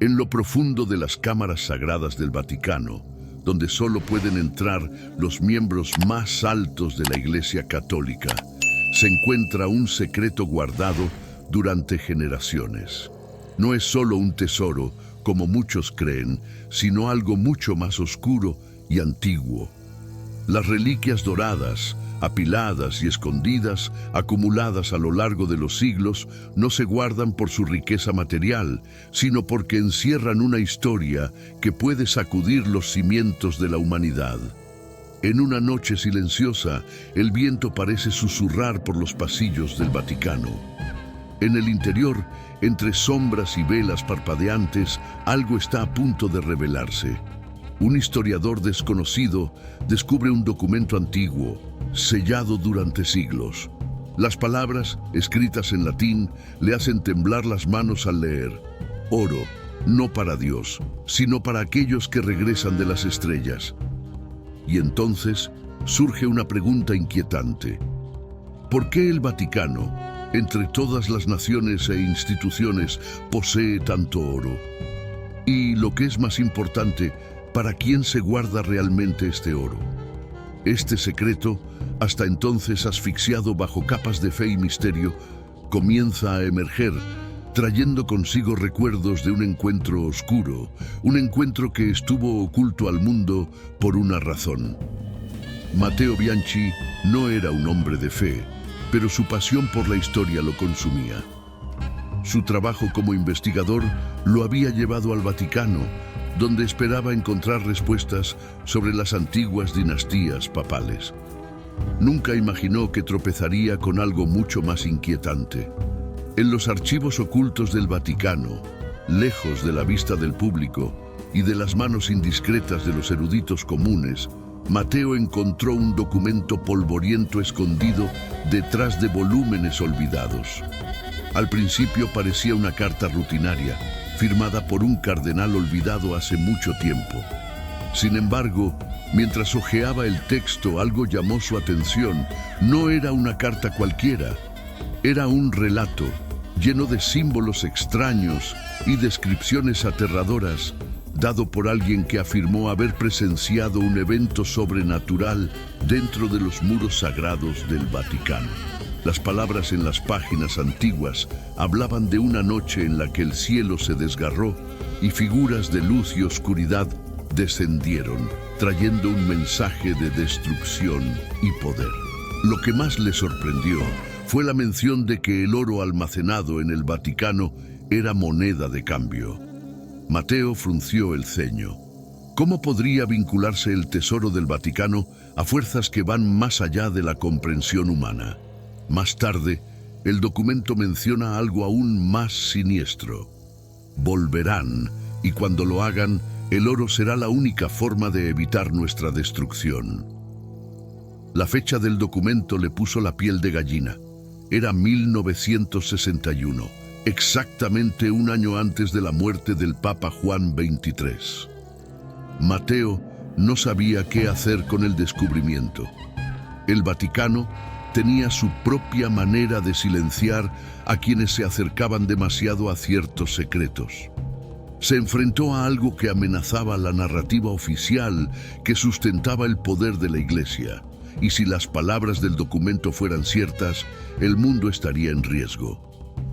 En lo profundo de las cámaras sagradas del Vaticano, donde solo pueden entrar los miembros más altos de la Iglesia Católica, se encuentra un secreto guardado durante generaciones. No es solo un tesoro, como muchos creen, sino algo mucho más oscuro y antiguo. Las reliquias doradas, apiladas y escondidas, acumuladas a lo largo de los siglos, no se guardan por su riqueza material, sino porque encierran una historia que puede sacudir los cimientos de la humanidad. En una noche silenciosa, el viento parece susurrar por los pasillos del Vaticano. En el interior, entre sombras y velas parpadeantes, algo está a punto de revelarse. Un historiador desconocido descubre un documento antiguo, sellado durante siglos. Las palabras, escritas en latín, le hacen temblar las manos al leer. Oro, no para Dios, sino para aquellos que regresan de las estrellas. Y entonces surge una pregunta inquietante. ¿Por qué el Vaticano, entre todas las naciones e instituciones, posee tanto oro? Y lo que es más importante, ¿para quién se guarda realmente este oro? Este secreto, hasta entonces asfixiado bajo capas de fe y misterio, comienza a emerger, trayendo consigo recuerdos de un encuentro oscuro, un encuentro que estuvo oculto al mundo por una razón. Matteo Bianchi no era un hombre de fe, pero su pasión por la historia lo consumía. Su trabajo como investigador lo había llevado al Vaticano, donde esperaba encontrar respuestas sobre las antiguas dinastías papales. Nunca imaginó que tropezaría con algo mucho más inquietante. En los archivos ocultos del Vaticano, lejos de la vista del público y de las manos indiscretas de los eruditos comunes, Matteo encontró un documento polvoriento escondido detrás de volúmenes olvidados. Al principio parecía una carta rutinaria, firmada por un cardenal olvidado hace mucho tiempo. Sin embargo, mientras hojeaba el texto, algo llamó su atención. No era una carta cualquiera, era un relato lleno de símbolos extraños y descripciones aterradoras, dado por alguien que afirmó haber presenciado un evento sobrenatural dentro de los muros sagrados del Vaticano. Las palabras en las páginas antiguas hablaban de una noche en la que el cielo se desgarró y figuras de luz y oscuridad descendieron, trayendo un mensaje de destrucción y poder. Lo que más le sorprendió fue la mención de que el oro almacenado en el Vaticano era moneda de cambio. Matteo frunció el ceño. ¿Cómo podría vincularse el tesoro del Vaticano a fuerzas que van más allá de la comprensión humana? Más tarde, el documento menciona algo aún más siniestro. Volverán, y cuando lo hagan, el oro será la única forma de evitar nuestra destrucción. La fecha del documento le puso la piel de gallina. Era 1961, exactamente un año antes de la muerte del Papa Juan XXIII. Matteo no sabía qué hacer con el descubrimiento. El Vaticano tenía su propia manera de silenciar a quienes se acercaban demasiado a ciertos secretos. Se enfrentó a algo que amenazaba la narrativa oficial que sustentaba el poder de la Iglesia. Y si las palabras del documento fueran ciertas, el mundo estaría en riesgo.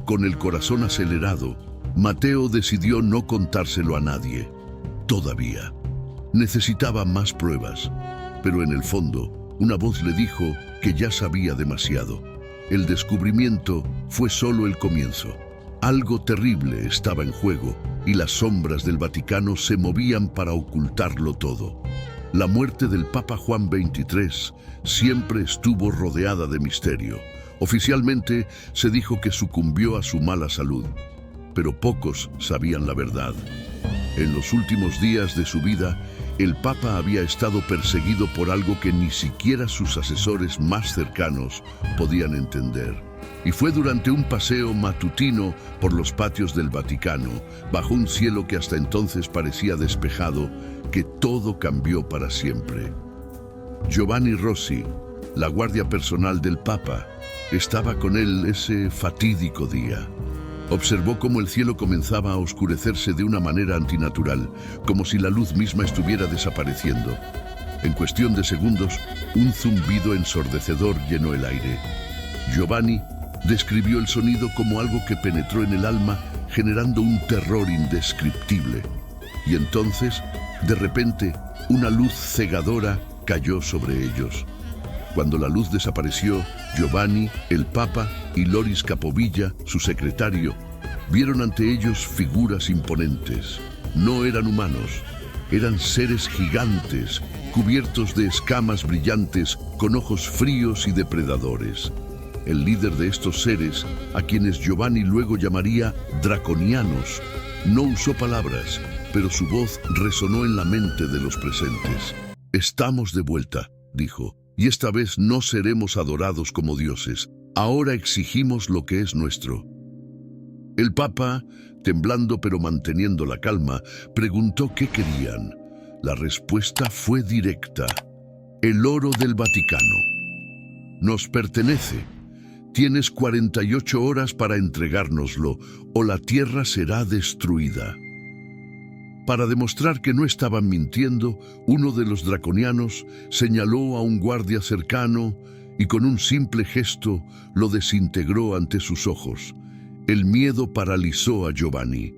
Con el corazón acelerado, Matteo decidió no contárselo a nadie. Todavía. Necesitaba más pruebas, pero en el fondo, una voz le dijo que ya sabía demasiado. El descubrimiento fue solo el comienzo. Algo terrible estaba en juego y las sombras del Vaticano se movían para ocultarlo todo. La muerte del Papa Juan XXIII siempre estuvo rodeada de misterio. Oficialmente se dijo que sucumbió a su mala salud, pero pocos sabían la verdad. En los últimos días de su vida, el Papa había estado perseguido por algo que ni siquiera sus asesores más cercanos podían entender. Y fue durante un paseo matutino por los patios del Vaticano, bajo un cielo que hasta entonces parecía despejado, que todo cambió para siempre. Giovanni Rossi, la guardia personal del Papa, estaba con él ese fatídico día. Observó cómo el cielo comenzaba a oscurecerse de una manera antinatural, como si la luz misma estuviera desapareciendo. En cuestión de segundos, un zumbido ensordecedor llenó el aire. Giovanni describió el sonido como algo que penetró en el alma, generando un terror indescriptible. Y entonces, de repente, una luz cegadora cayó sobre ellos. Cuando la luz desapareció, Giovanni, el Papa y Loris Capovilla, su secretario, vieron ante ellos figuras imponentes. No eran humanos, eran seres gigantes, cubiertos de escamas brillantes, con ojos fríos y depredadores. El líder de estos seres, a quienes Giovanni luego llamaría draconianos, no usó palabras, pero su voz resonó en la mente de los presentes. «Estamos de vuelta», dijo, «y esta vez no seremos adorados como dioses. Ahora exigimos lo que es nuestro». El Papa, temblando pero manteniendo la calma, preguntó qué querían. La respuesta fue directa: «El oro del Vaticano. Nos pertenece. Tienes 48 horas para entregárnoslo, o la tierra será destruida». Para demostrar que no estaban mintiendo, uno de los draconianos señaló a un guardia cercano y con un simple gesto lo desintegró ante sus ojos. El miedo paralizó a Giovanni.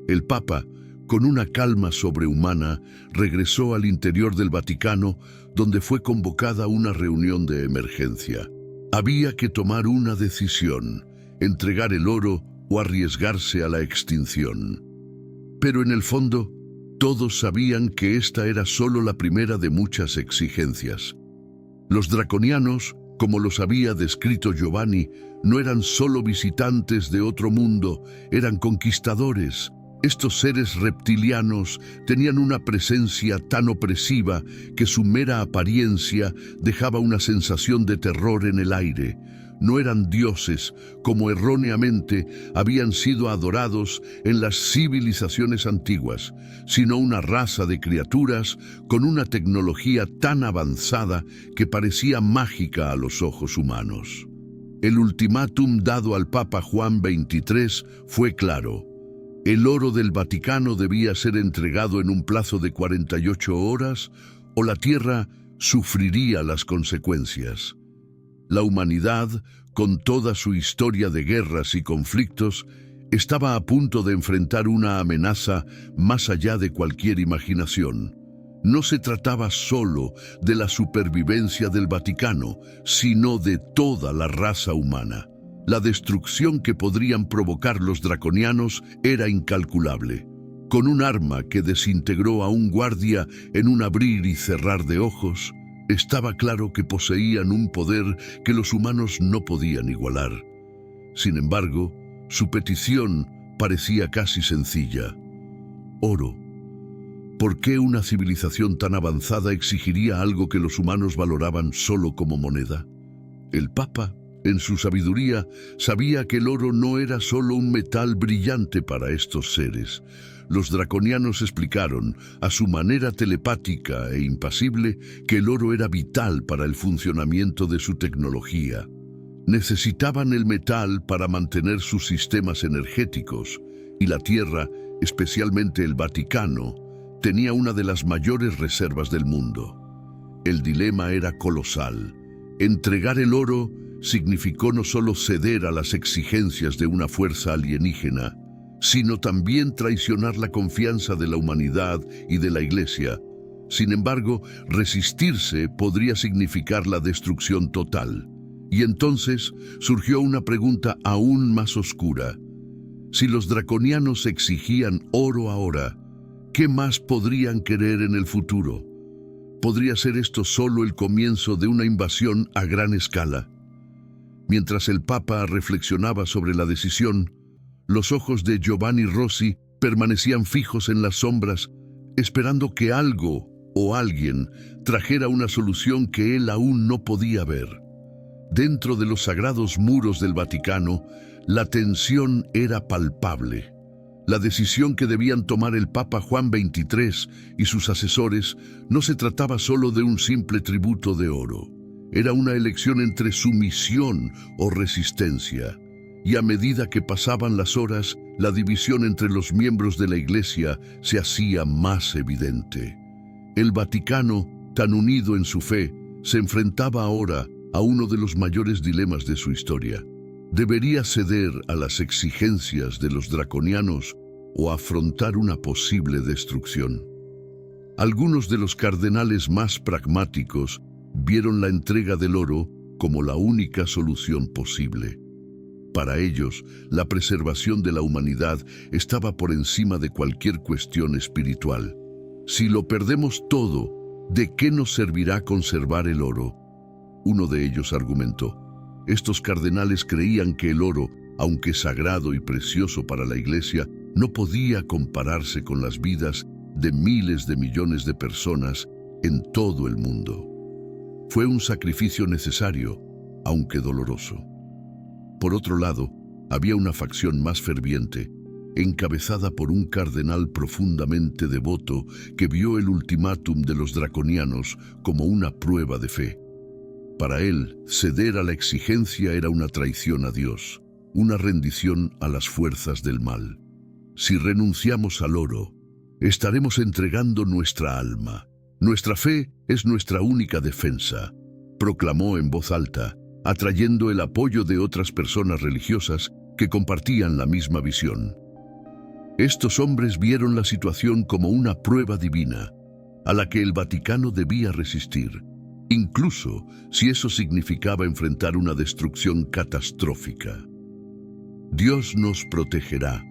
El Papa, con una calma sobrehumana, regresó al interior del Vaticano, donde fue convocada una reunión de emergencia. Había que tomar una decisión: entregar el oro o arriesgarse a la extinción. Pero en el fondo, todos sabían que esta era solo la primera de muchas exigencias. Los draconianos, como los había descrito Giovanni, no eran solo visitantes de otro mundo, eran conquistadores. Estos seres reptilianos tenían una presencia tan opresiva que su mera apariencia dejaba una sensación de terror en el aire. No eran dioses, como erróneamente habían sido adorados en las civilizaciones antiguas, sino una raza de criaturas con una tecnología tan avanzada que parecía mágica a los ojos humanos. El ultimátum dado al Papa Juan XXIII fue claro. El oro del Vaticano debía ser entregado en un plazo de 48 horas o la tierra sufriría las consecuencias. La humanidad, con toda su historia de guerras y conflictos, estaba a punto de enfrentar una amenaza más allá de cualquier imaginación. No se trataba solo de la supervivencia del Vaticano, sino de toda la raza humana. La destrucción que podrían provocar los draconianos era incalculable. Con un arma que desintegró a un guardia en un abrir y cerrar de ojos, estaba claro que poseían un poder que los humanos no podían igualar. Sin embargo, su petición parecía casi sencilla. Oro. ¿Por qué una civilización tan avanzada exigiría algo que los humanos valoraban solo como moneda? El Papa, en su sabiduría, sabía que el oro no era solo un metal brillante para estos seres. Los draconianos explicaron, a su manera telepática e impasible, que el oro era vital para el funcionamiento de su tecnología. Necesitaban el metal para mantener sus sistemas energéticos, y la Tierra, especialmente el Vaticano, tenía una de las mayores reservas del mundo. El dilema era colosal. Entregar el oro significó no solo ceder a las exigencias de una fuerza alienígena, sino también traicionar la confianza de la humanidad y de la Iglesia. Sin embargo, resistirse podría significar la destrucción total. Y entonces surgió una pregunta aún más oscura. Si los draconianos exigían oro ahora, ¿qué más podrían querer en el futuro? ¿Podría ser esto solo el comienzo de una invasión a gran escala? Mientras el Papa reflexionaba sobre la decisión, los ojos de Giovanni Rossi permanecían fijos en las sombras, esperando que algo o alguien trajera una solución que él aún no podía ver. Dentro de los sagrados muros del Vaticano, la tensión era palpable. La decisión que debían tomar el Papa Juan XXIII y sus asesores no se trataba solo de un simple tributo de oro. Era una elección entre sumisión o resistencia. y a medida que pasaban las horas, la división entre los miembros de la Iglesia se hacía más evidente. El Vaticano, tan unido en su fe, se enfrentaba ahora a uno de los mayores dilemas de su historia. ¿Debería ceder a las exigencias de los draconianos o afrontar una posible destrucción? Algunos de los cardenales más pragmáticos vieron la entrega del oro como la única solución posible. Para ellos, la preservación de la humanidad estaba por encima de cualquier cuestión espiritual. Si lo perdemos todo, ¿de qué nos servirá conservar el oro? Uno de ellos argumentó. Estos cardenales creían que el oro, aunque sagrado y precioso para la Iglesia, no podía compararse con las vidas de miles de millones de personas en todo el mundo. Fue un sacrificio necesario, aunque doloroso. Por otro lado, había una facción más ferviente, encabezada por un cardenal profundamente devoto que vio el ultimátum de los draconianos como una prueba de fe. Para él, ceder a la exigencia era una traición a Dios, una rendición a las fuerzas del mal. Si renunciamos al oro, estaremos entregando nuestra alma. Nuestra fe es nuestra única defensa, proclamó en voz alta, atrayendo el apoyo de otras personas religiosas que compartían la misma visión. Estos hombres vieron la situación como una prueba divina, a la que el Vaticano debía resistir, incluso si eso significaba enfrentar una destrucción catastrófica. Dios nos protegerá,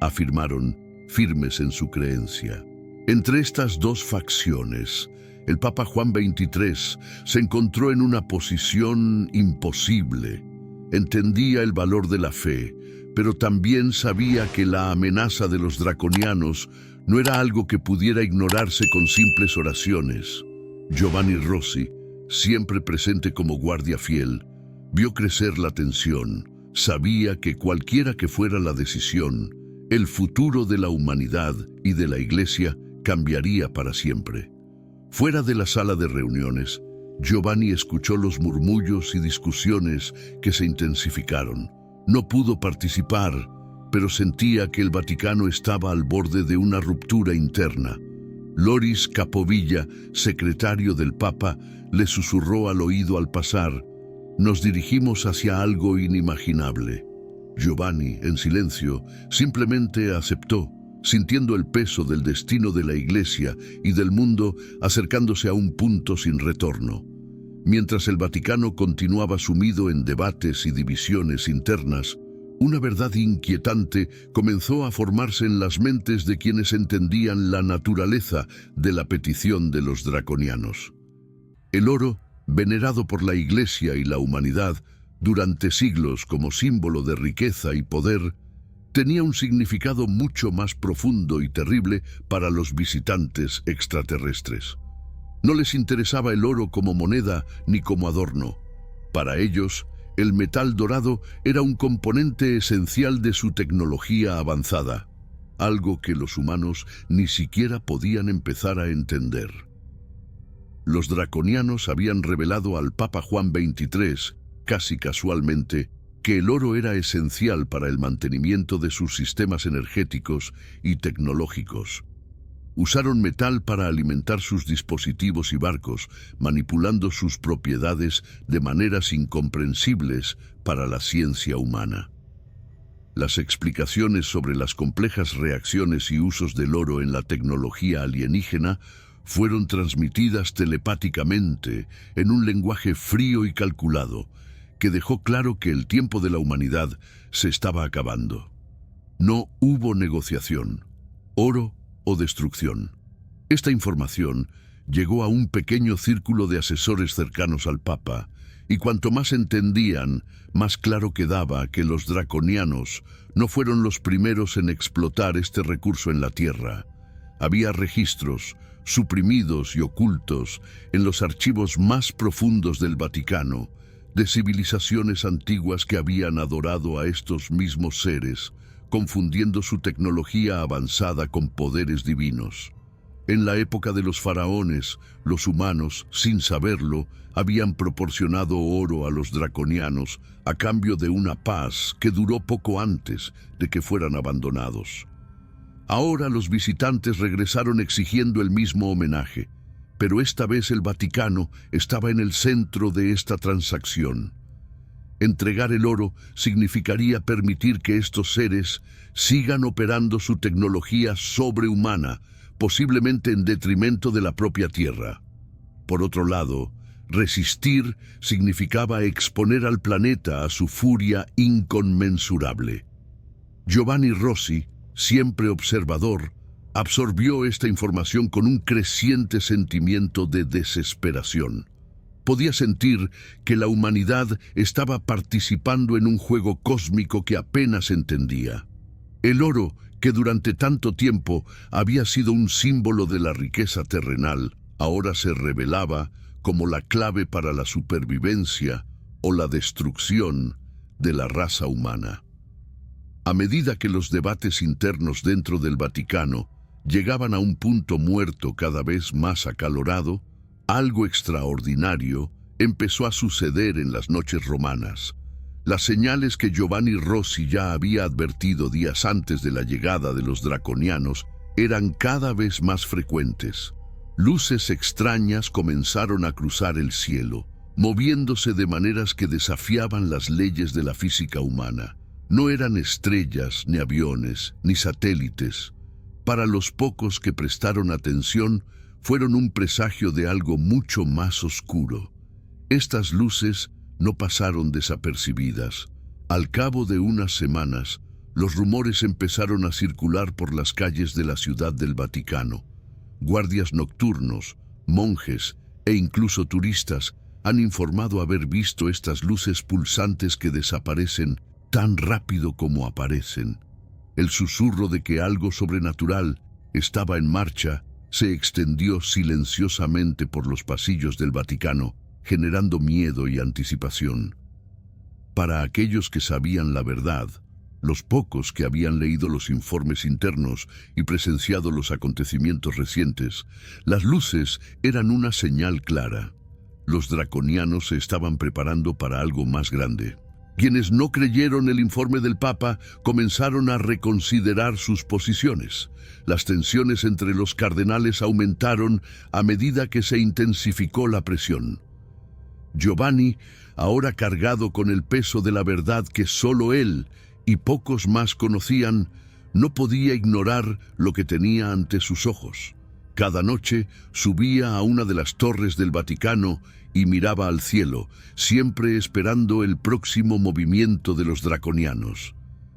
afirmaron, firmes en su creencia. Entre estas dos facciones, el Papa Juan XXIII se encontró en una posición imposible. Entendía el valor de la fe, pero también sabía que la amenaza de los draconianos no era algo que pudiera ignorarse con simples oraciones. Giovanni Rossi, siempre presente como guardia fiel, vio crecer la tensión. Sabía que cualquiera que fuera la decisión, el futuro de la humanidad y de la Iglesia cambiaría para siempre. Fuera de la sala de reuniones, Giovanni escuchó los murmullos y discusiones que se intensificaron. No pudo participar, pero sentía que el Vaticano estaba al borde de una ruptura interna. Loris Capovilla, secretario del Papa, le susurró al oído al pasar: «Nos dirigimos hacia algo inimaginable». Giovanni, en silencio, simplemente aceptó, sintiendo el peso del destino de la Iglesia y del mundo acercándose a un punto sin retorno. Mientras el Vaticano continuaba sumido en debates y divisiones internas, una verdad inquietante comenzó a formarse en las mentes de quienes entendían la naturaleza de la petición de los draconianos. El oro, venerado por la Iglesia y la humanidad durante siglos como símbolo de riqueza y poder, tenía un significado mucho más profundo y terrible para los visitantes extraterrestres. No les interesaba el oro como moneda ni como adorno. Para ellos, el metal dorado era un componente esencial de su tecnología avanzada, algo que los humanos ni siquiera podían empezar a entender. Los draconianos habían revelado al Papa Juan XXIII, casi casualmente, que el oro era esencial para el mantenimiento de sus sistemas energéticos y tecnológicos. Usaron metal para alimentar sus dispositivos y barcos, manipulando sus propiedades de maneras incomprensibles para la ciencia humana. Las explicaciones sobre las complejas reacciones y usos del oro en la tecnología alienígena fueron transmitidas telepáticamente en un lenguaje frío y calculado, que dejó claro que el tiempo de la humanidad se estaba acabando. No hubo negociación, oro o destrucción. Esta información llegó a un pequeño círculo de asesores cercanos al Papa, y cuanto más entendían, más claro quedaba que los draconianos no fueron los primeros en explotar este recurso en la Tierra. Había registros, suprimidos y ocultos, en los archivos más profundos del Vaticano, de civilizaciones antiguas que habían adorado a estos mismos seres, confundiendo su tecnología avanzada con poderes divinos. En la época de los faraones, los humanos, sin saberlo, habían proporcionado oro a los draconianos a cambio de una paz que duró poco antes de que fueran abandonados. Ahora los visitantes regresaron exigiendo el mismo homenaje, pero esta vez el Vaticano estaba en el centro de esta transacción. Entregar el oro significaría permitir que estos seres sigan operando su tecnología sobrehumana, posiblemente en detrimento de la propia Tierra. Por otro lado, resistir significaba exponer al planeta a su furia inconmensurable. Giovanni Rossi, siempre observador, absorbió esta información con un creciente sentimiento de desesperación. Podía sentir que la humanidad estaba participando en un juego cósmico que apenas entendía. El oro, que durante tanto tiempo había sido un símbolo de la riqueza terrenal, ahora se revelaba como la clave para la supervivencia o la destrucción de la raza humana. A medida que los debates internos dentro del Vaticano llegaban a un punto muerto cada vez más acalorado, algo extraordinario empezó a suceder en las noches romanas. Las señales que Giovanni Rossi ya había advertido días antes de la llegada de los draconianos eran cada vez más frecuentes. Luces extrañas comenzaron a cruzar el cielo, moviéndose de maneras que desafiaban las leyes de la física humana. No eran estrellas, ni aviones, ni satélites. Para los pocos que prestaron atención, fueron un presagio de algo mucho más oscuro. Estas luces no pasaron desapercibidas. Al cabo de unas semanas, los rumores empezaron a circular por las calles de la ciudad del Vaticano. Guardias nocturnos, monjes e incluso turistas han informado haber visto estas luces pulsantes que desaparecen tan rápido como aparecen. El susurro de que algo sobrenatural estaba en marcha se extendió silenciosamente por los pasillos del Vaticano, generando miedo y anticipación. Para aquellos que sabían la verdad, los pocos que habían leído los informes internos y presenciado los acontecimientos recientes, las luces eran una señal clara. Los draconianos se estaban preparando para algo más grande. Quienes no creyeron el informe del Papa comenzaron a reconsiderar sus posiciones. Las tensiones entre los cardenales aumentaron a medida que se intensificó la presión. Giovanni, ahora cargado con el peso de la verdad que solo él y pocos más conocían, no podía ignorar lo que tenía ante sus ojos. Cada noche subía a una de las torres del Vaticano y miraba al cielo, siempre esperando el próximo movimiento de los draconianos.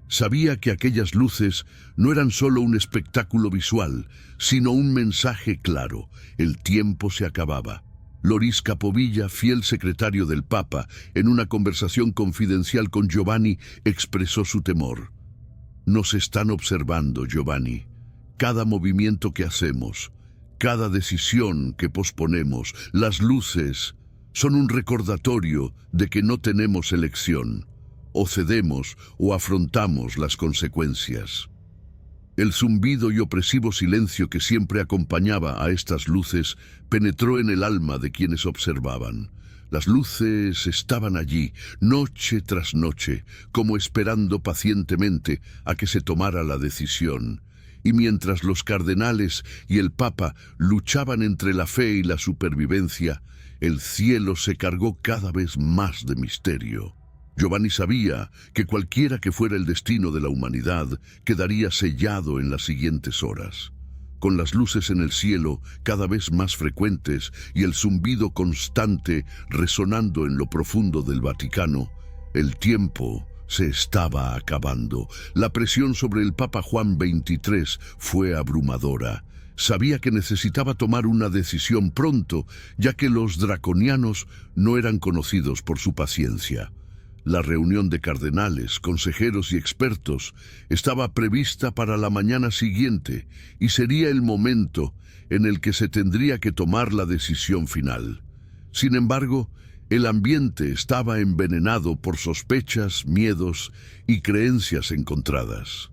Sabía que aquellas luces no eran solo un espectáculo visual, sino un mensaje claro: el tiempo se acababa. Loris Capovilla, fiel secretario del Papa, en una conversación confidencial con Giovanni, expresó su temor. Nos están observando, Giovanni. Cada movimiento que hacemos, cada decisión que posponemos, las luces, son un recordatorio de que no tenemos elección. O cedemos o afrontamos las consecuencias. El zumbido y opresivo silencio que siempre acompañaba a estas luces penetró en el alma de quienes observaban. Las luces estaban allí, noche tras noche, como esperando pacientemente a que se tomara la decisión. Y mientras los cardenales y el Papa luchaban entre la fe y la supervivencia, el cielo se cargó cada vez más de misterio. Giovanni sabía que cualquiera que fuera el destino de la humanidad quedaría sellado en las siguientes horas. Con las luces en el cielo cada vez más frecuentes y el zumbido constante resonando en lo profundo del Vaticano, el tiempo se estaba acabando. La presión sobre el Papa Juan XXIII fue abrumadora. Sabía que necesitaba tomar una decisión pronto, ya que los draconianos no eran conocidos por su paciencia. La reunión de cardenales, consejeros y expertos estaba prevista para la mañana siguiente y sería el momento en el que se tendría que tomar la decisión final. Sin embargo, el ambiente estaba envenenado por sospechas, miedos y creencias encontradas.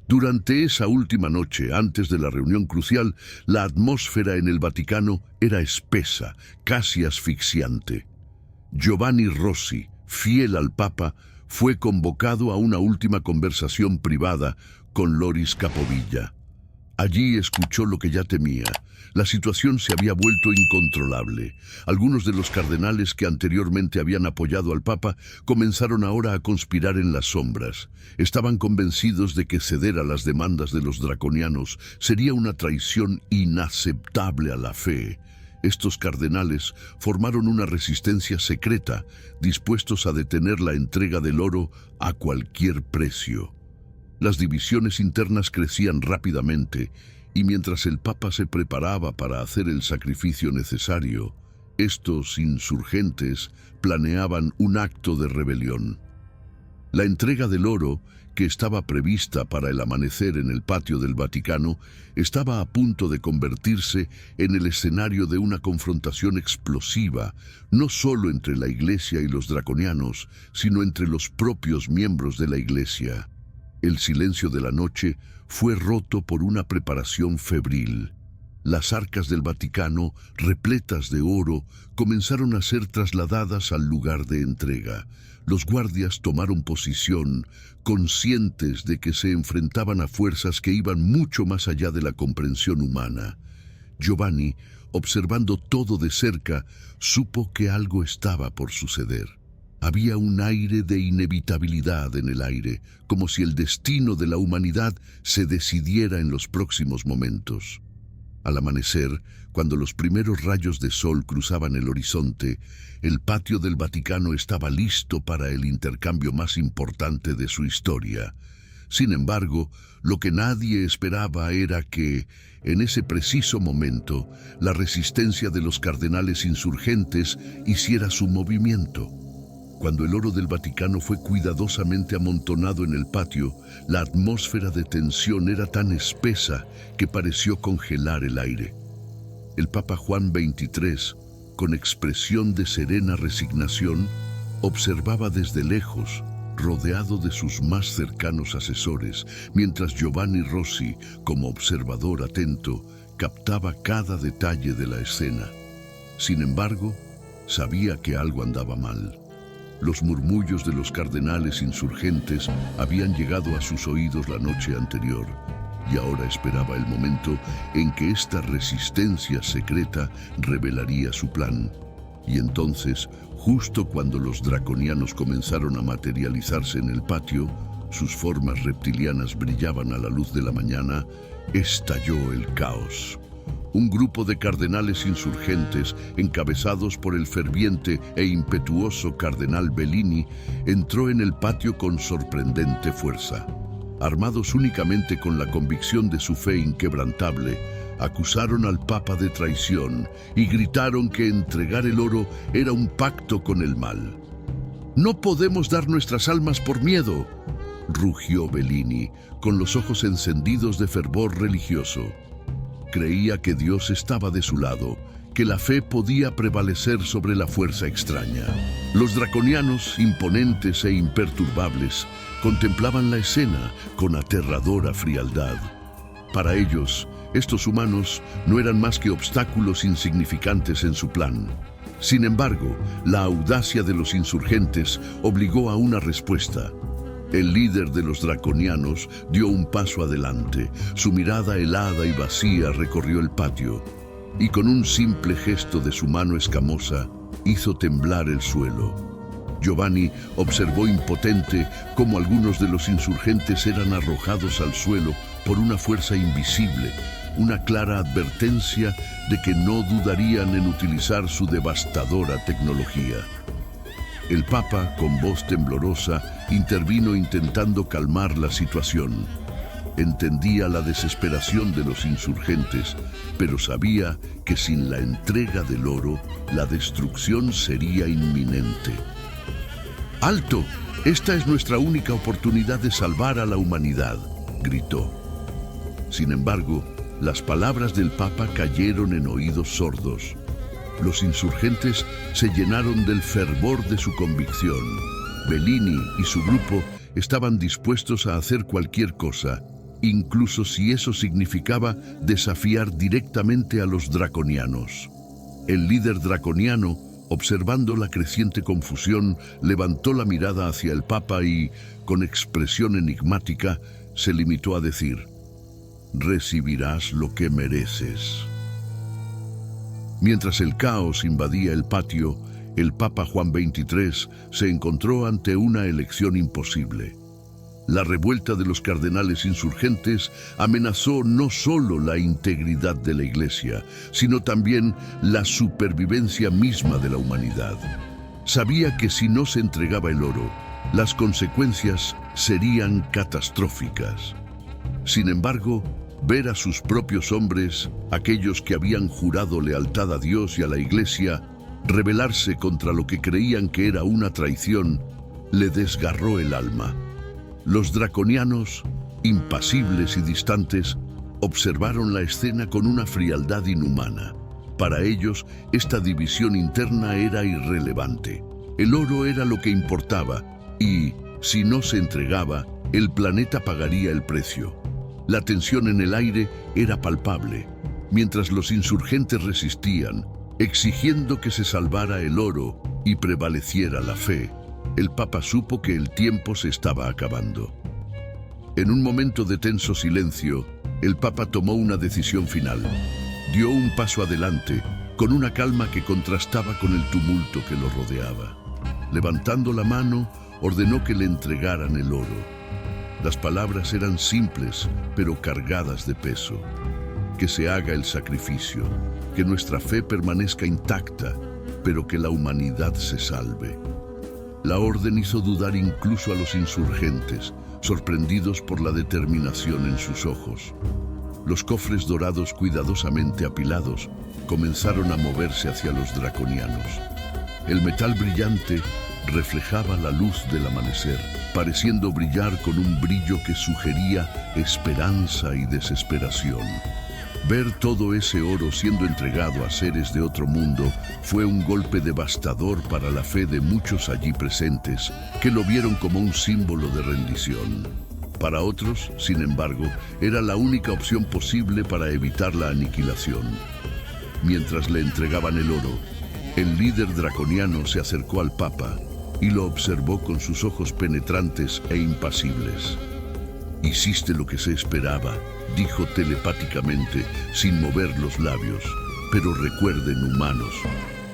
Durante esa última noche, antes de la reunión crucial, la atmósfera en el Vaticano era espesa, casi asfixiante. Giovanni Rossi, fiel al Papa, fue convocado a una última conversación privada con Loris Capovilla. Allí escuchó lo que ya temía. La situación se había vuelto incontrolable. Algunos de los cardenales que anteriormente habían apoyado al Papa comenzaron ahora a conspirar en las sombras. Estaban convencidos de que ceder a las demandas de los draconianos sería una traición inaceptable a la fe. Estos cardenales formaron una resistencia secreta, dispuestos a detener la entrega del oro a cualquier precio. Las divisiones internas crecían rápidamente, y mientras el Papa se preparaba para hacer el sacrificio necesario, estos insurgentes planeaban un acto de rebelión. La entrega del oro, que estaba prevista para el amanecer en el patio del Vaticano, estaba a punto de convertirse en el escenario de una confrontación explosiva, no solo entre la Iglesia y los draconianos, sino entre los propios miembros de la Iglesia. El silencio de la noche fue roto por una preparación febril. Las arcas del Vaticano, repletas de oro, comenzaron a ser trasladadas al lugar de entrega. Los guardias tomaron posición, conscientes de que se enfrentaban a fuerzas que iban mucho más allá de la comprensión humana. Giovanni, observando todo de cerca, supo que algo estaba por suceder. Había un aire de inevitabilidad en el aire, como si el destino de la humanidad se decidiera en los próximos momentos. Al amanecer, cuando los primeros rayos de sol cruzaban el horizonte, el patio del Vaticano estaba listo para el intercambio más importante de su historia. Sin embargo, lo que nadie esperaba era que, en ese preciso momento, la resistencia de los cardenales insurgentes hiciera su movimiento. Cuando el oro del Vaticano fue cuidadosamente amontonado en el patio, la atmósfera de tensión era tan espesa que pareció congelar el aire. El Papa Juan XXIII, con expresión de serena resignación, observaba desde lejos, rodeado de sus más cercanos asesores, mientras Giovanni Rossi, como observador atento, captaba cada detalle de la escena. Sin embargo, sabía que algo andaba mal. Los murmullos de los cardenales insurgentes habían llegado a sus oídos la noche anterior, y ahora esperaba el momento en que esta resistencia secreta revelaría su plan. Y entonces, justo cuando los draconianos comenzaron a materializarse en el patio, sus formas reptilianas brillaban a la luz de la mañana, estalló el caos. Un grupo de cardenales insurgentes, encabezados por el ferviente e impetuoso cardenal Bellini, entró en el patio con sorprendente fuerza. Armados únicamente con la convicción de su fe inquebrantable, acusaron al Papa de traición y gritaron que entregar el oro era un pacto con el mal. «No podemos dar nuestras almas por miedo», rugió Bellini, con los ojos encendidos de fervor religioso. Creía que Dios estaba de su lado, que la fe podía prevalecer sobre la fuerza extraña. Los draconianos, imponentes e imperturbables, contemplaban la escena con aterradora frialdad. Para ellos, estos humanos no eran más que obstáculos insignificantes en su plan. Sin embargo, la audacia de los insurgentes obligó a una respuesta. El líder de los draconianos dio un paso adelante. Su mirada helada y vacía recorrió el patio, y con un simple gesto de su mano escamosa, hizo temblar el suelo. Giovanni observó impotente cómo algunos de los insurgentes eran arrojados al suelo por una fuerza invisible, una clara advertencia de que no dudarían en utilizar su devastadora tecnología. El Papa, con voz temblorosa, intervino intentando calmar la situación. Entendía la desesperación de los insurgentes, pero sabía que sin la entrega del oro, la destrucción sería inminente. ¡Alto! Esta es nuestra única oportunidad de salvar a la humanidad, gritó. Sin embargo, las palabras del Papa cayeron en oídos sordos. Los insurgentes se llenaron del fervor de su convicción. Bellini y su grupo estaban dispuestos a hacer cualquier cosa, incluso si eso significaba desafiar directamente a los draconianos. El líder draconiano, observando la creciente confusión, levantó la mirada hacia el Papa y, con expresión enigmática, se limitó a decir: «Recibirás lo que mereces». Mientras el caos invadía el patio, el Papa Juan XXIII se encontró ante una elección imposible. La revuelta de los cardenales insurgentes amenazó no solo la integridad de la Iglesia, sino también la supervivencia misma de la humanidad. Sabía que si no se entregaba el oro, las consecuencias serían catastróficas. Sin embargo, ver a sus propios hombres, aquellos que habían jurado lealtad a Dios y a la Iglesia, rebelarse contra lo que creían que era una traición, le desgarró el alma. Los draconianos, impasibles y distantes, observaron la escena con una frialdad inhumana. Para ellos, esta división interna era irrelevante. El oro era lo que importaba y, si no se entregaba, el planeta pagaría el precio. La tensión en el aire era palpable, mientras los insurgentes resistían, exigiendo que se salvara el oro y prevaleciera la fe. El Papa supo que el tiempo se estaba acabando. En un momento de tenso silencio, el Papa tomó una decisión final. Dio un paso adelante, con una calma que contrastaba con el tumulto que lo rodeaba. Levantando la mano, ordenó que le entregaran el oro. Las palabras eran simples, pero cargadas de peso. Que se haga el sacrificio, que nuestra fe permanezca intacta, pero que la humanidad se salve. La orden hizo dudar incluso a los insurgentes, sorprendidos por la determinación en sus ojos. Los cofres dorados cuidadosamente apilados comenzaron a moverse hacia los draconianos. El metal brillante reflejaba la luz del amanecer, pareciendo brillar con un brillo que sugería esperanza y desesperación. Ver todo ese oro siendo entregado a seres de otro mundo fue un golpe devastador para la fe de muchos allí presentes, que lo vieron como un símbolo de rendición. Para otros, sin embargo, era la única opción posible para evitar la aniquilación. Mientras le entregaban el oro, el líder draconiano se acercó al Papa y lo observó con sus ojos penetrantes e impasibles. «Hiciste lo que se esperaba», dijo telepáticamente, sin mover los labios. «Pero recuerden, humanos,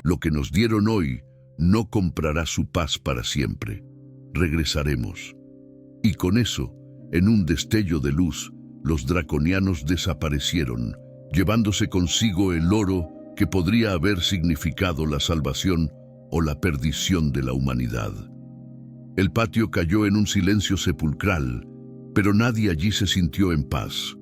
lo que nos dieron hoy no comprará su paz para siempre. Regresaremos». Y con eso, en un destello de luz, los draconianos desaparecieron, llevándose consigo el oro que podría haber significado la salvación o la perdición de la humanidad. El patio cayó en un silencio sepulcral, pero nadie allí se sintió en paz.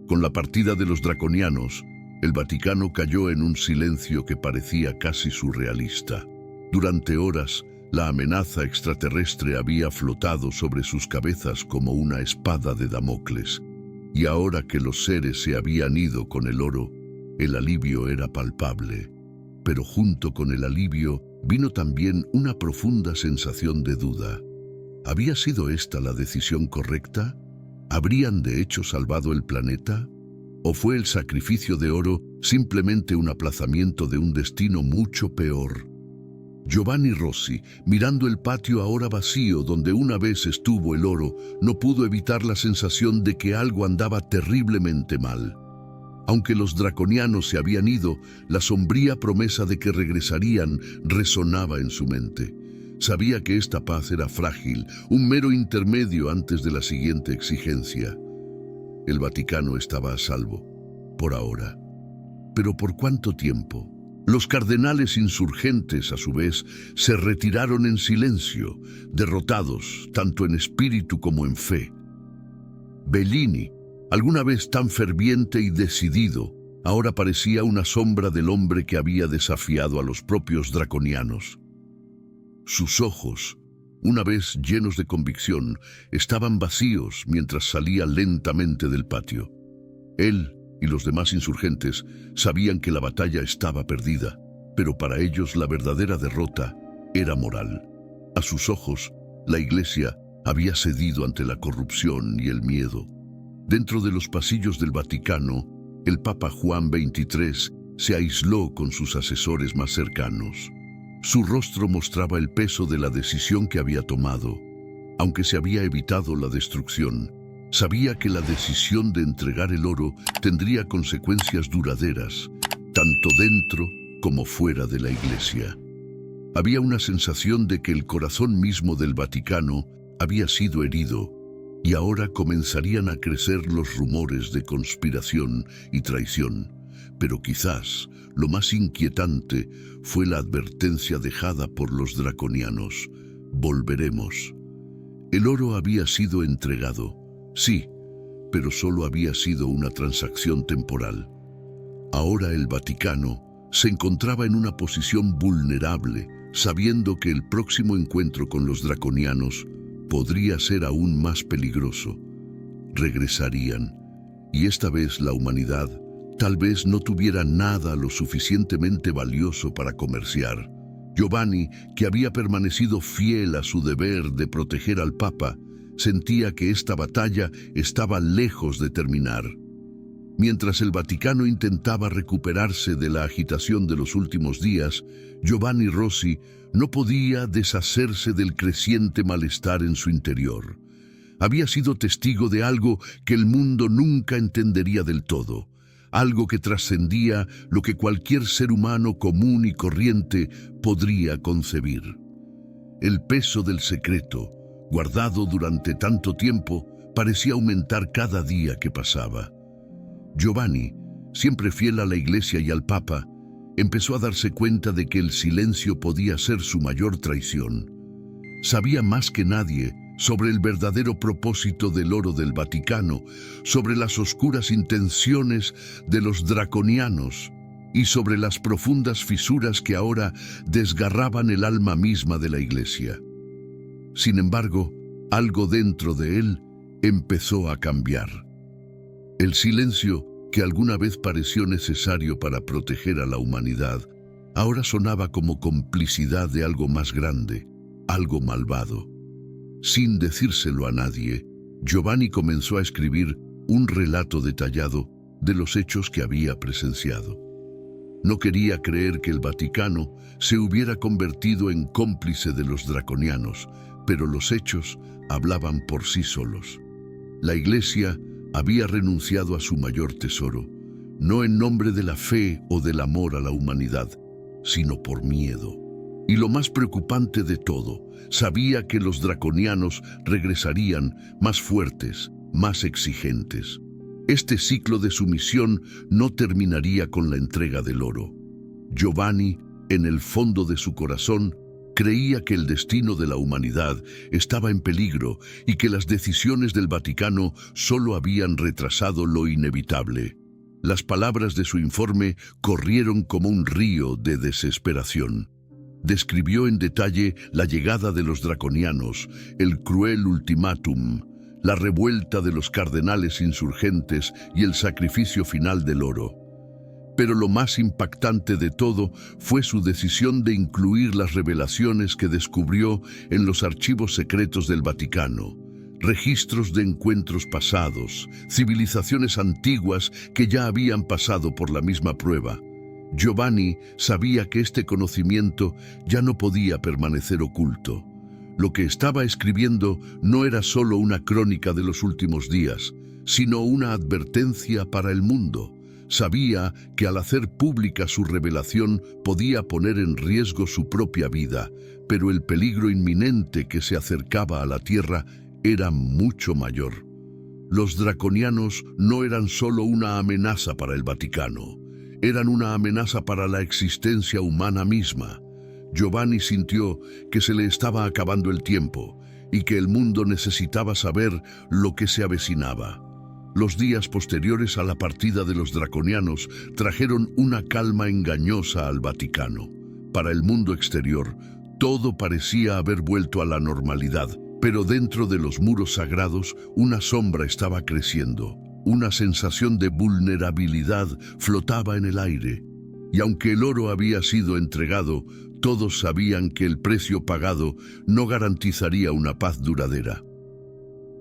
Con la partida de los draconianos, el Vaticano cayó en un silencio que parecía casi surrealista. Durante horas, la amenaza extraterrestre había flotado sobre sus cabezas como una espada de Damocles, y ahora que los seres se habían ido con el oro, el alivio era palpable. Pero junto con el alivio vino también una profunda sensación de duda. ¿Había sido esta la decisión correcta? ¿Habrían de hecho salvado el planeta? ¿O fue el sacrificio de oro simplemente un aplazamiento de un destino mucho peor? Giovanni Rossi, mirando el patio ahora vacío donde una vez estuvo el oro, no pudo evitar la sensación de que algo andaba terriblemente mal. Aunque los draconianos se habían ido, la sombría promesa de que regresarían resonaba en su mente. Sabía que esta paz era frágil, un mero intermedio antes de la siguiente exigencia. El Vaticano estaba a salvo, por ahora. ¿Pero por cuánto tiempo? Los cardenales insurgentes, a su vez, se retiraron en silencio, derrotados tanto en espíritu como en fe. Bellini, alguna vez tan ferviente y decidido, ahora parecía una sombra del hombre que había desafiado a los propios draconianos. Sus ojos, una vez llenos de convicción, estaban vacíos mientras salía lentamente del patio. Él y los demás insurgentes sabían que la batalla estaba perdida, pero para ellos la verdadera derrota era moral. A sus ojos, la Iglesia había cedido ante la corrupción y el miedo. Dentro de los pasillos del Vaticano, el Papa Juan XXIII se aisló con sus asesores más cercanos. Su rostro mostraba el peso de la decisión que había tomado. Aunque se había evitado la destrucción, sabía que la decisión de entregar el oro tendría consecuencias duraderas, tanto dentro como fuera de la Iglesia. Había una sensación de que el corazón mismo del Vaticano había sido herido, y ahora comenzarían a crecer los rumores de conspiración y traición. Pero quizás lo más inquietante fue la advertencia dejada por los draconianos: volveremos. El oro había sido entregado, sí, pero solo había sido una transacción temporal. Ahora el Vaticano se encontraba en una posición vulnerable, sabiendo que el próximo encuentro con los draconianos podría ser aún más peligroso. Regresarían, y esta vez la humanidad tal vez no tuviera nada lo suficientemente valioso para comerciar. Giovanni, que había permanecido fiel a su deber de proteger al Papa, sentía que esta batalla estaba lejos de terminar. Mientras el Vaticano intentaba recuperarse de la agitación de los últimos días, Giovanni Rossi no podía deshacerse del creciente malestar en su interior. Había sido testigo de algo que el mundo nunca entendería del todo, algo que trascendía lo que cualquier ser humano común y corriente podría concebir. El peso del secreto, guardado durante tanto tiempo, parecía aumentar cada día que pasaba. Giovanni, siempre fiel a la Iglesia y al Papa, empezó a darse cuenta de que el silencio podía ser su mayor traición. Sabía más que nadie sobre el verdadero propósito del oro del Vaticano, sobre las oscuras intenciones de los draconianos y sobre las profundas fisuras que ahora desgarraban el alma misma de la Iglesia. Sin embargo, algo dentro de él empezó a cambiar. El silencio, que alguna vez pareció necesario para proteger a la humanidad, ahora sonaba como complicidad de algo más grande, algo malvado. Sin decírselo a nadie, Giovanni comenzó a escribir un relato detallado de los hechos que había presenciado. No quería creer que el Vaticano se hubiera convertido en cómplice de los draconianos, pero los hechos hablaban por sí solos. La Iglesia había renunciado a su mayor tesoro, no en nombre de la fe o del amor a la humanidad, sino por miedo. Y lo más preocupante de todo, sabía que los draconianos regresarían más fuertes, más exigentes. Este ciclo de sumisión no terminaría con la entrega del oro. Giovanni, en el fondo de su corazón, creía que el destino de la humanidad estaba en peligro y que las decisiones del Vaticano solo habían retrasado lo inevitable. Las palabras de su informe corrieron como un río de desesperación. Describió en detalle la llegada de los draconianos, el cruel ultimátum, la revuelta de los cardenales insurgentes y el sacrificio final del oro. Pero lo más impactante de todo fue su decisión de incluir las revelaciones que descubrió en los archivos secretos del Vaticano, registros de encuentros pasados, civilizaciones antiguas que ya habían pasado por la misma prueba. Giovanni sabía que este conocimiento ya no podía permanecer oculto. Lo que estaba escribiendo no era solo una crónica de los últimos días, sino una advertencia para el mundo. Sabía que al hacer pública su revelación podía poner en riesgo su propia vida, pero el peligro inminente que se acercaba a la Tierra era mucho mayor. Los draconianos no eran solo una amenaza para el Vaticano, eran una amenaza para la existencia humana misma. Giovanni sintió que se le estaba acabando el tiempo y que el mundo necesitaba saber lo que se avecinaba. Los días posteriores a la partida de los draconianos trajeron una calma engañosa al Vaticano. Para el mundo exterior, todo parecía haber vuelto a la normalidad, pero dentro de los muros sagrados una sombra estaba creciendo. Una sensación de vulnerabilidad flotaba en el aire. Y aunque el oro había sido entregado, todos sabían que el precio pagado no garantizaría una paz duradera.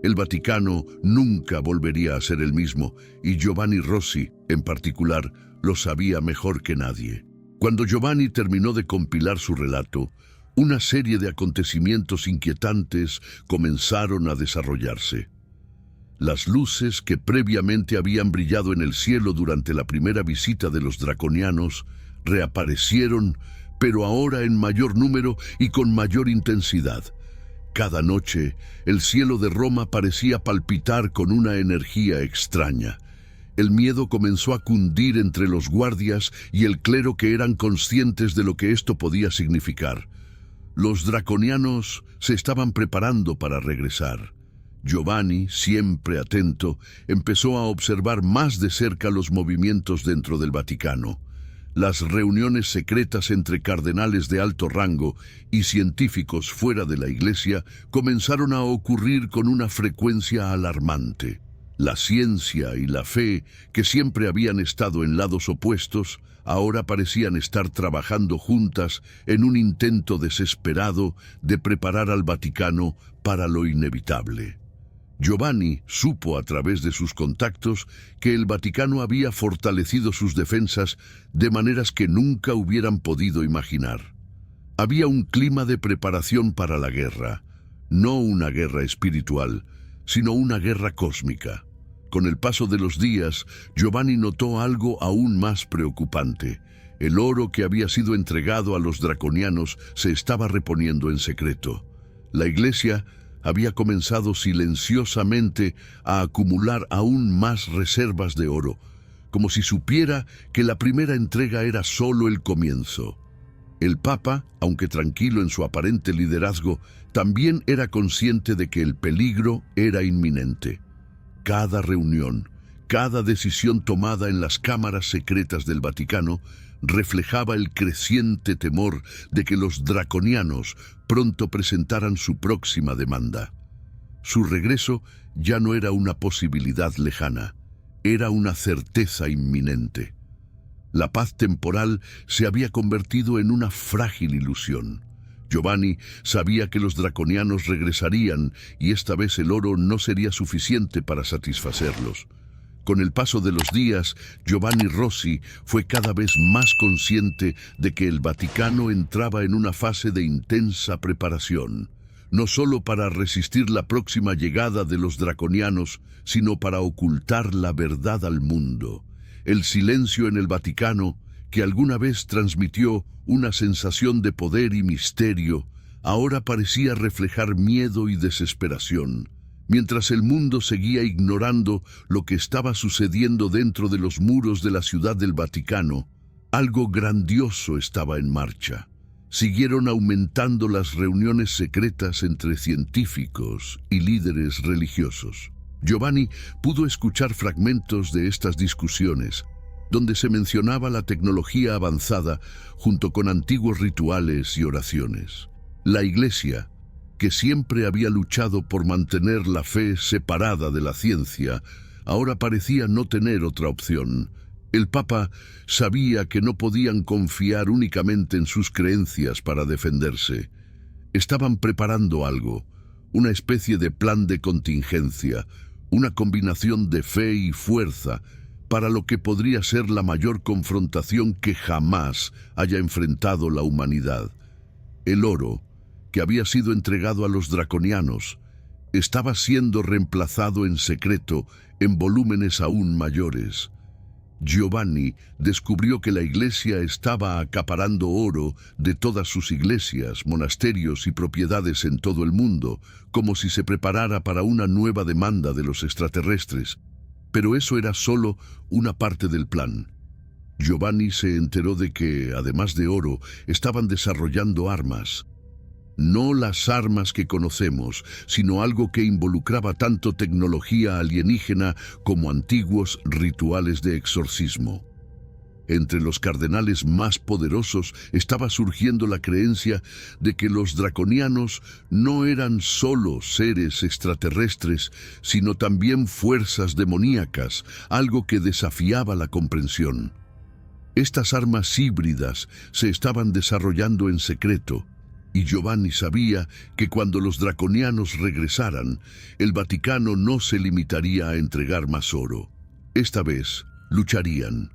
El Vaticano nunca volvería a ser el mismo, y Giovanni Rossi, en particular, lo sabía mejor que nadie. Cuando Giovanni terminó de compilar su relato, una serie de acontecimientos inquietantes comenzaron a desarrollarse. Las luces que previamente habían brillado en el cielo durante la primera visita de los draconianos reaparecieron, pero ahora en mayor número y con mayor intensidad. Cada noche, el cielo de Roma parecía palpitar con una energía extraña. El miedo comenzó a cundir entre los guardias y el clero, que eran conscientes de lo que esto podía significar. Los draconianos se estaban preparando para regresar. Giovanni, siempre atento, empezó a observar más de cerca los movimientos dentro del Vaticano. Las reuniones secretas entre cardenales de alto rango y científicos fuera de la Iglesia comenzaron a ocurrir con una frecuencia alarmante. La ciencia y la fe, que siempre habían estado en lados opuestos, ahora parecían estar trabajando juntas en un intento desesperado de preparar al Vaticano para lo inevitable. Giovanni supo a través de sus contactos que el Vaticano había fortalecido sus defensas de maneras que nunca hubieran podido imaginar. Había un clima de preparación para la guerra, no una guerra espiritual, sino una guerra cósmica. Con el paso de los días, Giovanni notó algo aún más preocupante. El oro que había sido entregado a los draconianos se estaba reponiendo en secreto. La Iglesia había comenzado silenciosamente a acumular aún más reservas de oro, como si supiera que la primera entrega era solo el comienzo. El Papa, aunque tranquilo en su aparente liderazgo, también era consciente de que el peligro era inminente. Cada reunión, cada decisión tomada en las cámaras secretas del Vaticano reflejaba el creciente temor de que los draconianos pronto presentaran su próxima demanda. Su regreso ya no era una posibilidad lejana, era una certeza inminente. La paz temporal se había convertido en una frágil ilusión. Giovanni sabía que los draconianos regresarían y esta vez el oro no sería suficiente para satisfacerlos. Con el paso de los días, Giovanni Rossi fue cada vez más consciente de que el Vaticano entraba en una fase de intensa preparación, no solo para resistir la próxima llegada de los draconianos, sino para ocultar la verdad al mundo. El silencio en el Vaticano, que alguna vez transmitió una sensación de poder y misterio, ahora parecía reflejar miedo y desesperación. Mientras el mundo seguía ignorando lo que estaba sucediendo dentro de los muros de la ciudad del Vaticano, algo grandioso estaba en marcha. Siguieron aumentando las reuniones secretas entre científicos y líderes religiosos. Giovanni pudo escuchar fragmentos de estas discusiones, donde se mencionaba la tecnología avanzada junto con antiguos rituales y oraciones. La Iglesia, que siempre había luchado por mantener la fe separada de la ciencia, ahora parecía no tener otra opción. El Papa sabía que no podían confiar únicamente en sus creencias para defenderse. Estaban preparando algo, una especie de plan de contingencia, una combinación de fe y fuerza para lo que podría ser la mayor confrontación que jamás haya enfrentado la humanidad. El oro, que había sido entregado a los draconianos, estaba siendo reemplazado en secreto en volúmenes aún mayores. Giovanni descubrió que la Iglesia estaba acaparando oro de todas sus iglesias, monasterios y propiedades en todo el mundo, como si se preparara para una nueva demanda de los extraterrestres. Pero eso era solo una parte del plan. Giovanni se enteró de que, además de oro, estaban desarrollando armas. No las armas que conocemos, sino algo que involucraba tanto tecnología alienígena como antiguos rituales de exorcismo. Entre los cardenales más poderosos estaba surgiendo la creencia de que los draconianos no eran solo seres extraterrestres, sino también fuerzas demoníacas, algo que desafiaba la comprensión. Estas armas híbridas se estaban desarrollando en secreto, Y Giovanni sabía que cuando los draconianos regresaran, el Vaticano no se limitaría a entregar más oro. Esta vez lucharían.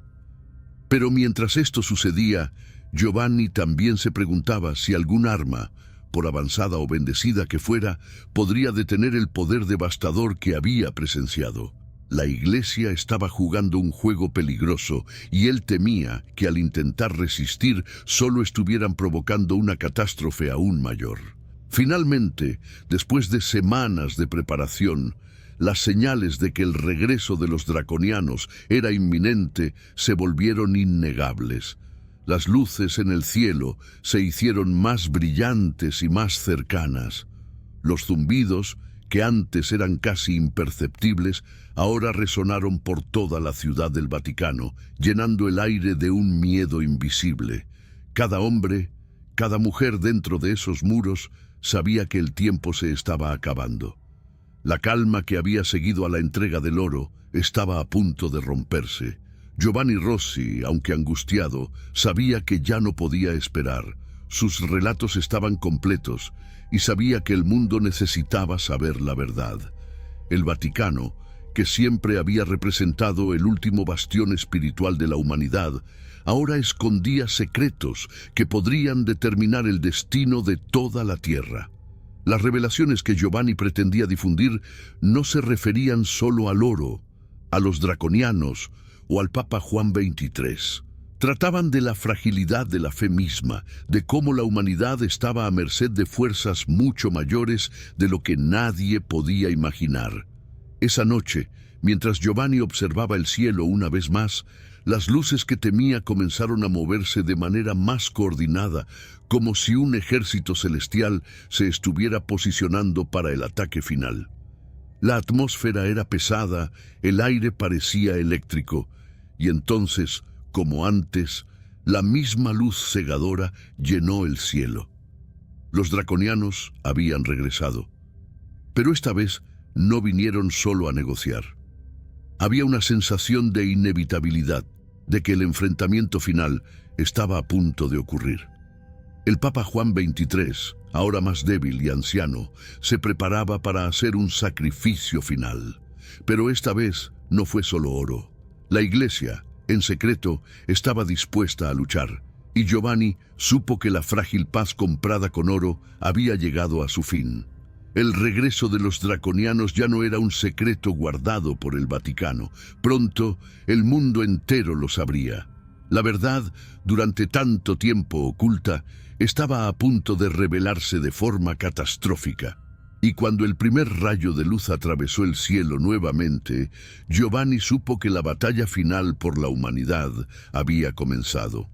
Pero mientras esto sucedía, Giovanni también se preguntaba si algún arma, por avanzada o bendecida que fuera, podría detener el poder devastador que había presenciado. La Iglesia estaba jugando un juego peligroso y él temía que al intentar resistir solo estuvieran provocando una catástrofe aún mayor. Finalmente, después de semanas de preparación, las señales de que el regreso de los draconianos era inminente se volvieron innegables. Las luces en el cielo se hicieron más brillantes y más cercanas. Los zumbidos, que antes eran casi imperceptibles, ahora resonaron por toda la ciudad del Vaticano, llenando el aire de un miedo invisible. Cada hombre, cada mujer dentro de esos muros sabía que el tiempo se estaba acabando. La calma que había seguido a la entrega del oro estaba a punto de romperse. Giovanni Rossi, aunque angustiado, sabía que ya no podía esperar. Sus relatos estaban completos y sabía que el mundo necesitaba saber la verdad. El Vaticano, que siempre había representado el último bastión espiritual de la humanidad, ahora escondía secretos que podrían determinar el destino de toda la tierra. Las revelaciones que Giovanni pretendía difundir no se referían solo al oro, a los draconianos o al Papa Juan XXIII. Trataban de la fragilidad de la fe misma, de cómo la humanidad estaba a merced de fuerzas mucho mayores de lo que nadie podía imaginar. Esa noche, mientras Giovanni observaba el cielo una vez más, las luces que temía comenzaron a moverse de manera más coordinada, como si un ejército celestial se estuviera posicionando para el ataque final. La atmósfera era pesada, el aire parecía eléctrico, y entonces, como antes, la misma luz cegadora llenó el cielo. Los draconianos habían regresado, pero esta vez no vinieron solo a negociar. Había una sensación de inevitabilidad, de que el enfrentamiento final estaba a punto de ocurrir. El Papa Juan XXIII, ahora más débil y anciano, se preparaba para hacer un sacrificio final. Pero esta vez no fue solo oro. La Iglesia, en secreto, estaba dispuesta a luchar, y Giovanni supo que la frágil paz comprada con oro había llegado a su fin. El regreso de los draconianos ya no era un secreto guardado por el Vaticano. Pronto, el mundo entero lo sabría. La verdad, durante tanto tiempo oculta, estaba a punto de revelarse de forma catastrófica. Y cuando el primer rayo de luz atravesó el cielo nuevamente, Giovanni supo que la batalla final por la humanidad había comenzado.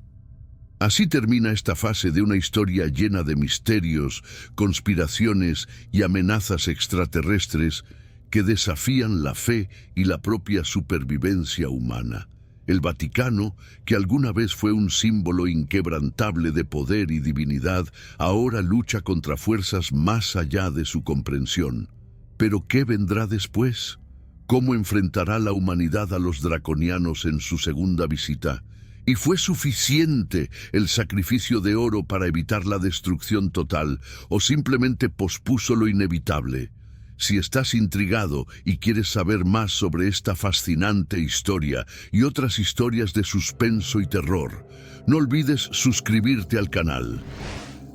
Así termina esta fase de una historia llena de misterios, conspiraciones y amenazas extraterrestres que desafían la fe y la propia supervivencia humana. El Vaticano, que alguna vez fue un símbolo inquebrantable de poder y divinidad, ahora lucha contra fuerzas más allá de su comprensión. ¿Pero qué vendrá después? ¿Cómo enfrentará la humanidad a los draconianos en su segunda visita? ¿Y fue suficiente el sacrificio de oro para evitar la destrucción total, o simplemente pospuso lo inevitable? Si estás intrigado y quieres saber más sobre esta fascinante historia y otras historias de suspenso y terror, no olvides suscribirte al canal.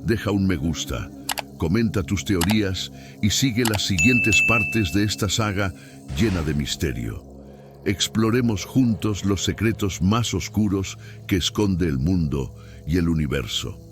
Deja un me gusta, comenta tus teorías y sigue las siguientes partes de esta saga llena de misterio. Exploremos juntos los secretos más oscuros que esconde el mundo y el universo.